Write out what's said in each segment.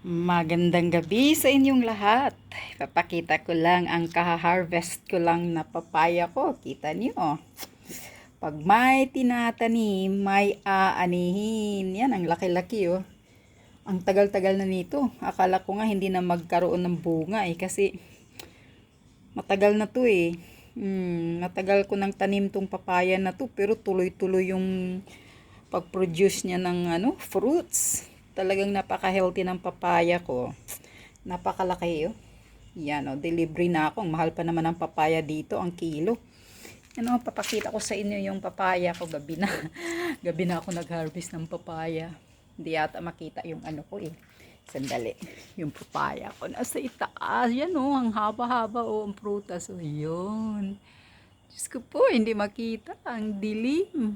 Magandang gabi sa inyong lahat. Papakita ko lang ang kaha-harvest ko lang na papaya ko. Kita niyo. Pag may tinatanim, may aanihin. Yan, ang laki-laki oh. Ang tagal-tagal na nito. Akala ko nga hindi na magkaroon ng bunga kasi matagal na to eh. Matagal ko nang tanim tong papaya na to pero tuloy-tuloy yung pag-produce niya ng fruits. Talagang napaka-healthy ng papaya ko. Napakalaki oh. Yan oh, delivery na ako. Ang mahal pa naman ang papaya dito, ang kilo. Ano, papakita ko sa inyo yung papaya ko gabi na. Gabi na ako nag-harvest ng papaya. Hindi yata makita yung ano ko eh. Sandali. Yung papaya ko nasa itaas. Yan oh, ang haba-haba oh, ang prutas oh. Yun. Diyos ko po, hindi makita. Ang dilim.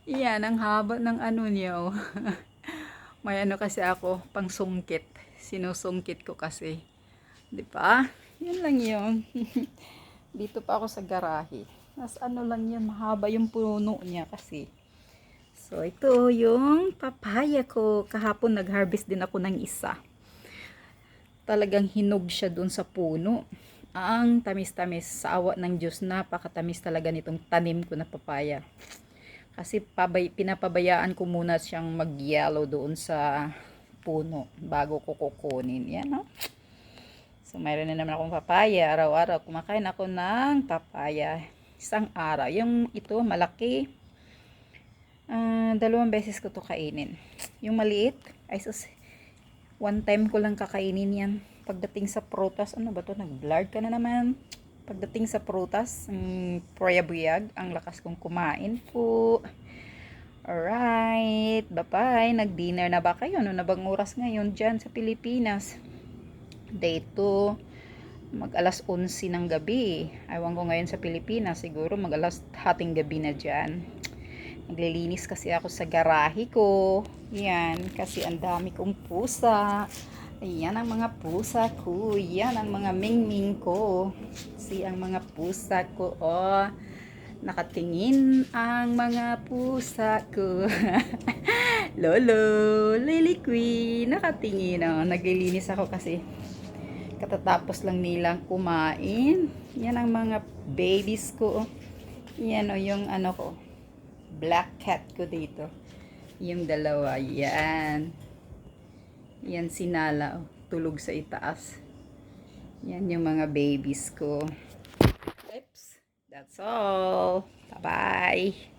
Yan, ang haba ng ano niya oh. May ano kasi ako, pang sungkit. Sinusungkit ko kasi. 'Di ba? Yan lang 'yon. Dito pa ako sa garahe. Mas ano lang 'yan, mahaba yung puno niya kasi. So, ito yung papaya ko. Kahapon nag-harvest din ako ng isa. Talagang hinog siya dun sa puno. Ang tamis-tamis. Sa awa ng Diyos, napakatamis talaga nitong tanim ko na papaya. Kasi pinapabayaan ko muna siyang mag-yellow doon sa puno bago ko kukunin. Yan, no? So, mayroon na naman akong papaya. Araw-araw, kumakain ako ng papaya. Isang araw. Yung ito, malaki. 2 beses ko to kainin. Yung maliit, ay sus, 1 time ko lang kakainin yan. Pagdating sa prutas, ano ba to? Nag-blurred ka na naman. Pagdating sa prutas, buyag, ang lakas kong kumain po. Alright, bye-bye. Nag-dinner na ba kayo? Ano na bang oras ngayon dyan sa Pilipinas? Day 2, mag-alas 11 ng gabi. Ewan ko ngayon sa Pilipinas, siguro mag-alas hating gabi na dyan. Naglilinis kasi ako sa garahe ko. Yan, kasi ang dami kong pusa. Ayan ang mga pusa ko. Yan ang mga mingming ko. Si ang mga pusa ko. Oh, nakatingin ang mga pusa ko. Lolo, Lily Queen, nakatingin. Oh, naglilinis ako kasi katatapos lang nilang kumain. Yan ang mga babies ko. Yan o, yung ano ko. Black cat ko dito. Yung dalawa. Yan. Yan si Nala, oh, tulog sa itaas. Yan yung mga babies ko. Oops, that's all. Bye-bye.